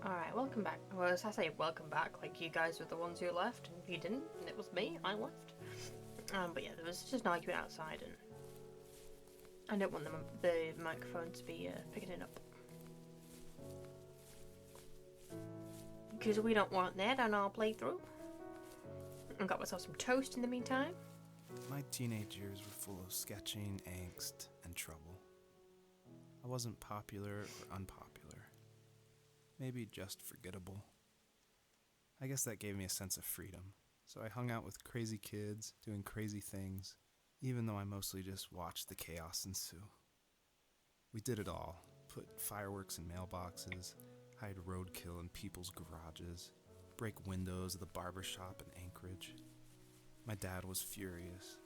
Alright, welcome back. Well, as I say welcome back, like you guys were the ones who left, and you didn't, and it was me, I left. But yeah, there was just an argument outside, and I don't want the microphone to be picking it up. Because we don't want that on our playthrough. I got myself some toast in the meantime. My teenage years were full of sketching, angst, and trouble. I wasn't popular or unpopular. Maybe just forgettable. I guess that gave me a sense of freedom, so I hung out with crazy kids, doing crazy things, even though I mostly just watched the chaos ensue. We did it all. Put fireworks in mailboxes, hide roadkill in people's garages, break windows of the barber shop in Anchorage. My dad was furious,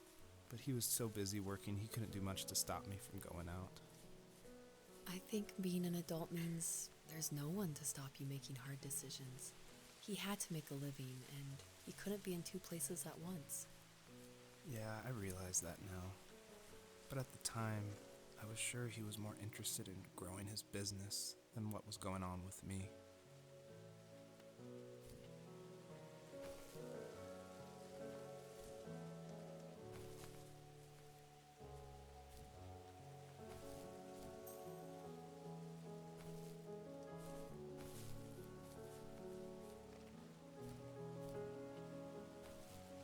but he was so busy working he couldn't do much to stop me from going out. I think being an adult means there's no one to stop you making hard decisions. He had to make a living, and he couldn't be in two places at once. Yeah, I realize that now. But at the time, I was sure he was more interested in growing his business than what was going on with me.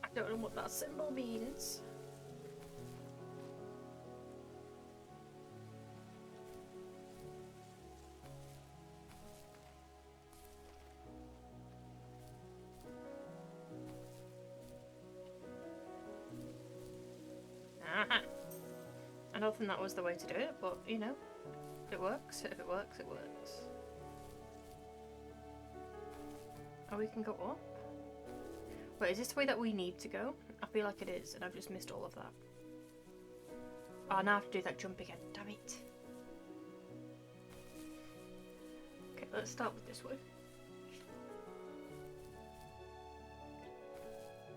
I don't know what that symbol means. Aha. I don't think that was the way to do it, but you know, it works. If it works, it works. Oh, we can go up? Wait, is this the way that we need to go? I feel like it is, and I've just missed all of that. Oh, now I have to do that jump again. Damn it. Okay, let's start with this way.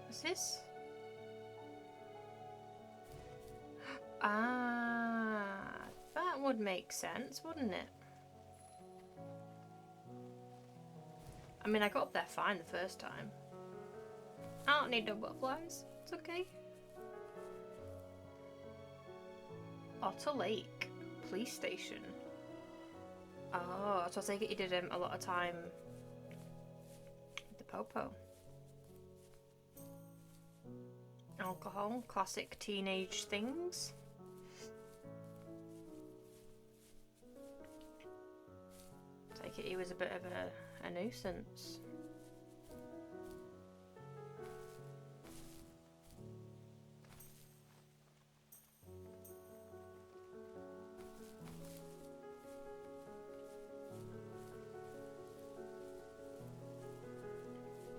What's this? Ah, that would make sense, wouldn't it? I mean, I got up there fine the first time. I don't need no butterflies. It's okay. Otter Lake Police Station. Oh, so I take it you did a lot of time with the Popo. Alcohol, classic teenage things. Take it he was a bit of a nuisance.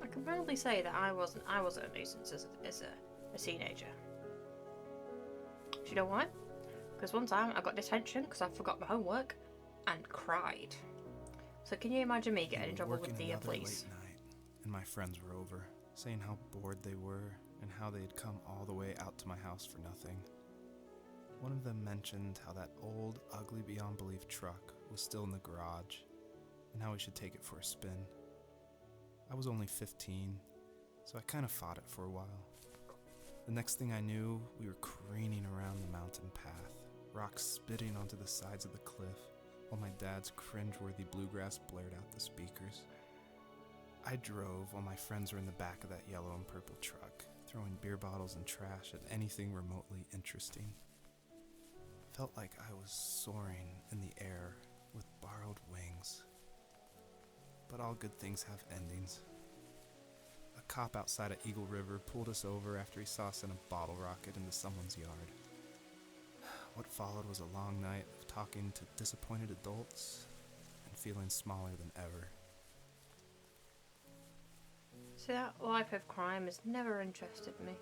I can proudly say that I wasn't a nuisance as a teenager. Do you know why? Because one time I got detention because I forgot my homework and cried. So can you imagine me getting in trouble with the police? Late night, and my friends were over, saying how bored they were and how they had come all the way out to my house for nothing. One of them mentioned how that old, ugly beyond belief truck was still in the garage and how we should take it for a spin. I was only 15, so I kind of fought it for a while. The next thing I knew, we were careening around the mountain path, rocks spitting onto the sides of the cliff, while my dad's cringeworthy bluegrass blared out the speakers. I drove while my friends were in the back of that yellow and purple truck, throwing beer bottles and trash at anything remotely interesting. Felt like I was soaring in the air with borrowed wings. But all good things have endings. A cop outside of Eagle River pulled us over after he saw us send a bottle rocket into someone's yard. What followed was a long night of talking to disappointed adults and feeling smaller than ever. See, that life of crime has never interested me.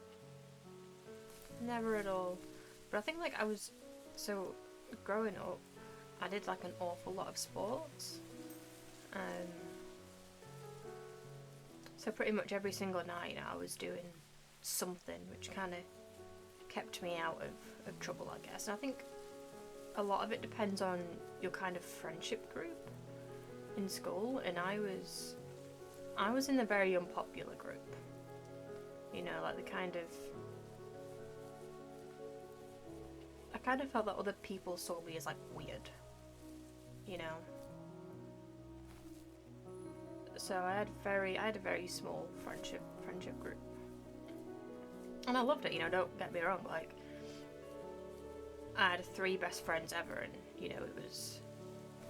Never at all. But I think like so growing up, I did like an awful lot of sports. So pretty much every single night I was doing something which kind of kept me out of trouble, I guess. And I think a lot of it depends on your kind of friendship group. in school, and I was in the very unpopular group. You know, like I kind of felt that other people saw me as like weird. You know. So I had a very small friendship group. And I loved it, you know, don't get me wrong, like I had 3 best friends ever, and you know, it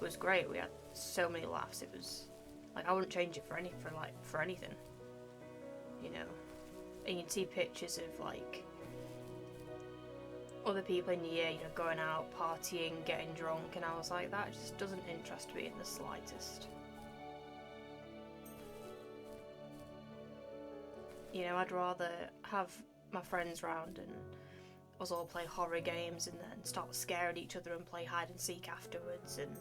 was great. We had so many laughs. It was like I wouldn't change it for anything. You know. And you'd see pictures of like other people in the year, you know, going out, partying, getting drunk, and I was like, that just doesn't interest me in the slightest. You know, I'd rather have my friends round and us all play horror games and then start scaring each other and play hide and seek afterwards, and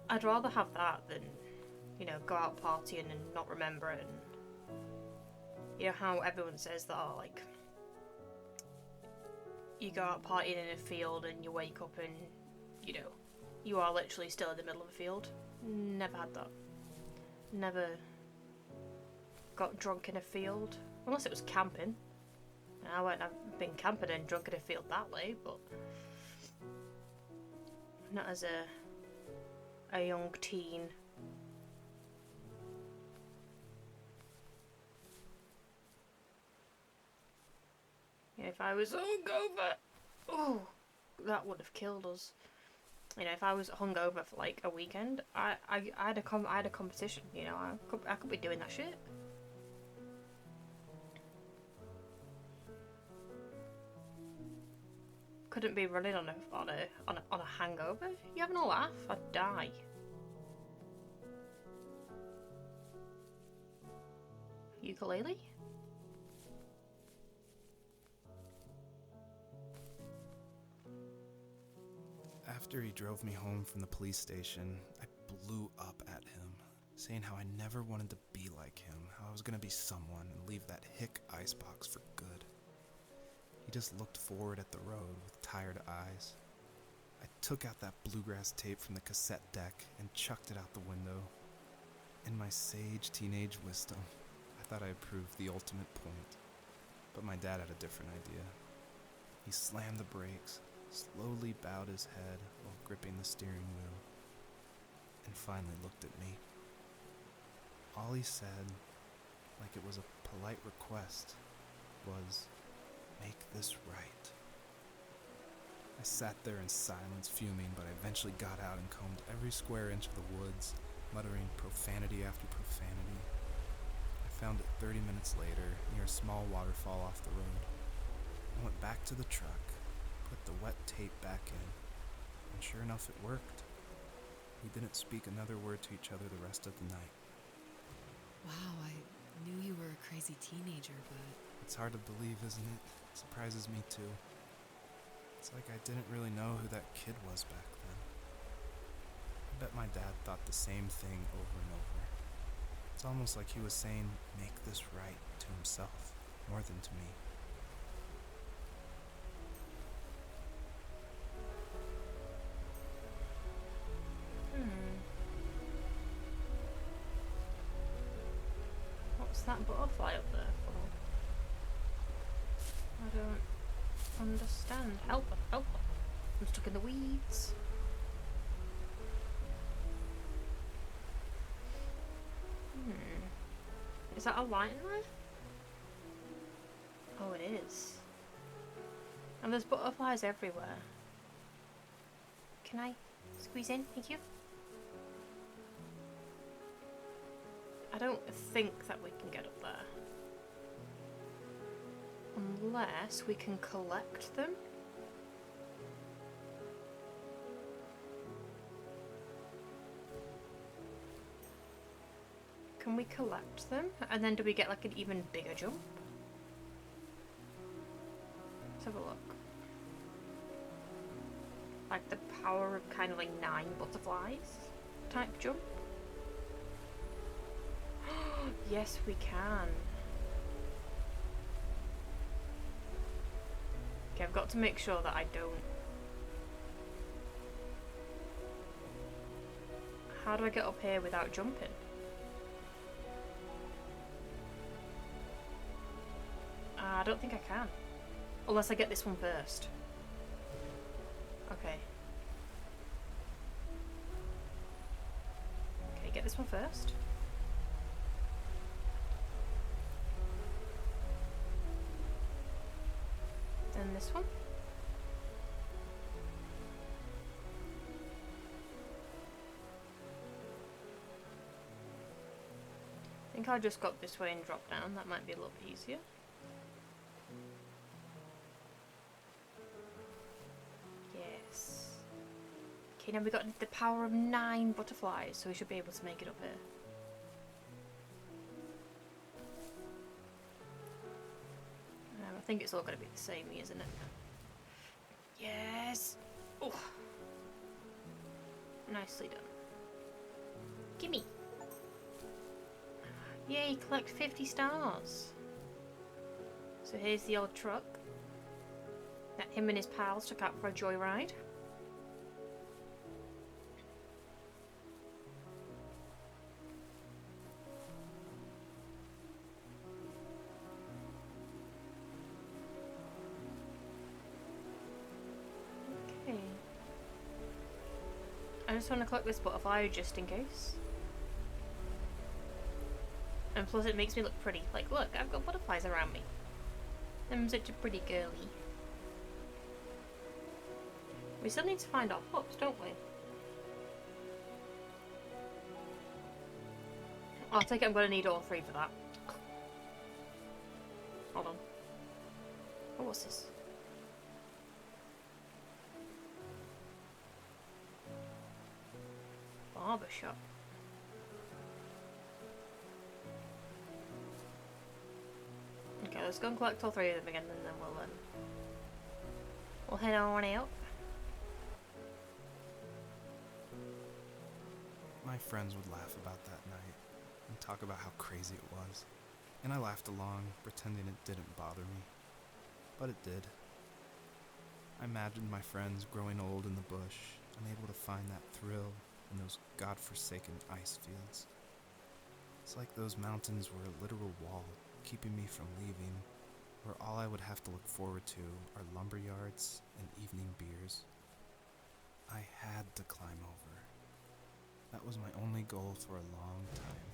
I'd rather have that than, you know, go out partying and not remember it. And you know how everyone says that, oh, like, you go out partying in a field and you wake up and, you know, you are literally still in the middle of a field. Never had that. Never got drunk in a field. Unless it was camping. I've been camping and drunk in a field that way, but not as a young teen. If I was hungover, oh, that would have killed us. You know, if I was hungover for like a weekend, I had a competition. You know, I could be doing that shit. Couldn't be running on a hangover. You having a laugh? I'd die. Ukulele? After he drove me home from the police station, I blew up at him, saying how I never wanted to be like him, how I was gonna be someone and leave that hick icebox for good. He just looked forward at the road with tired eyes. I took out that bluegrass tape from the cassette deck and chucked it out the window. In my sage teenage wisdom, I thought I proved the ultimate point. But my dad had a different idea. He slammed the brakes, slowly bowed his head while gripping the steering wheel, and finally looked at me. All he said, like it was a polite request, was, "Make this right." I sat there in silence, fuming, but I eventually got out and combed every square inch of the woods, muttering profanity after profanity. I found it 30 minutes later, near a small waterfall off the road. I went back to the truck, put the wet tape back in, and sure enough it worked. We didn't speak another word to each other the rest of the night. Wow, I knew you were a crazy teenager, but... It's hard to believe, isn't it? It surprises me too. It's like I didn't really know who that kid was back then. I bet my dad thought the same thing over and over. It's almost like he was saying, "Make this right," to himself, more than to me. What's that butterfly up there for? I don't understand. Help her, help her. I'm stuck in the weeds. Is that a light in there? Oh, it is. And there's butterflies everywhere. Can I squeeze in? Thank you. I don't think that we can get up there. Unless we can collect them. Can we collect them? And then do we get like an even bigger jump? Let's have a look. Like the power of kind of like 9 butterflies type jump. Yes, we can. Okay, I've got to make sure that I don't How do I get up here without jumping? I don't think I can. Unless I get this one first. Okay. Okay, get this one first. Then this one. I think I just got this way and drop down. That might be a little bit easier. Yes. Okay, now we got the power of 9 butterflies, so we should be able to make it up here. I think it's all going to be the same, isn't it? Yes! Oh! Nicely done. Gimme! Yay, collect 50 stars! So here's the old truck that him and his pals took out for a joyride. Okay. I just want to collect this butterfly just in case. And plus it makes me look pretty. Like, look, I've got butterflies around me. I'm such a pretty girly. We still need to find our pups, don't we? I think I'm going to need all 3 for that. Hold on. Oh, what's this? Barbershop. Okay, let's go and collect all 3 of them again, and then we'll head on out. My friends would laugh about that night and talk about how crazy it was, and I laughed along, pretending it didn't bother me. But it did. I imagined my friends growing old in the bush, unable to find that thrill in those godforsaken ice fields. It's like those mountains were a literal wall, keeping me from leaving, where all I would have to look forward to are lumber yards and evening beers. I had to climb over. That was my only goal for a long time.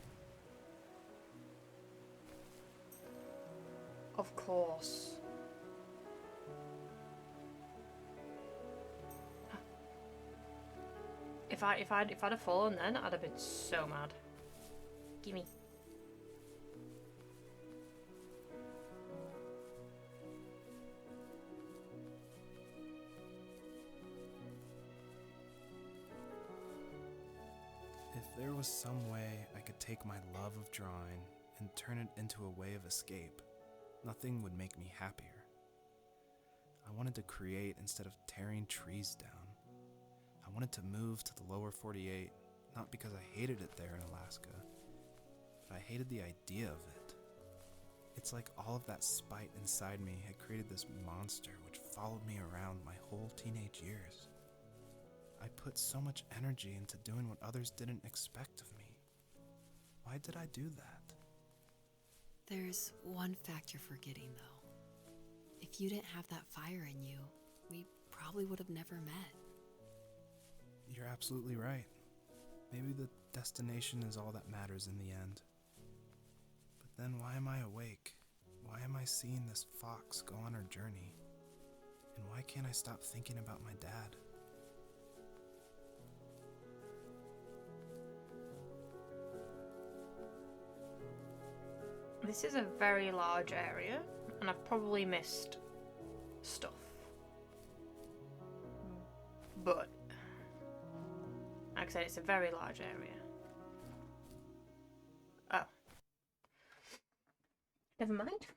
Of course. If I'd have fallen then, I'd have been so mad. Gimme. If there was some way I could take my love of drawing and turn it into a way of escape, nothing would make me happier. I wanted to create instead of tearing trees down. I wanted to move to the lower 48, not because I hated it there in Alaska, but I hated the idea of it. It's like all of that spite inside me had created this monster which followed me around my whole teenage years. I put so much energy into doing what others didn't expect of me. Why did I do that? There's one fact you're forgetting, though. If you didn't have that fire in you, we probably would have never met. You're absolutely right. Maybe the destination is all that matters in the end. But then why am I awake? Why am I seeing this fox go on her journey? And why can't I stop thinking about my dad? This is a very large area, and I've probably missed stuff. But, like I said, it's a very large area. Oh. Never mind.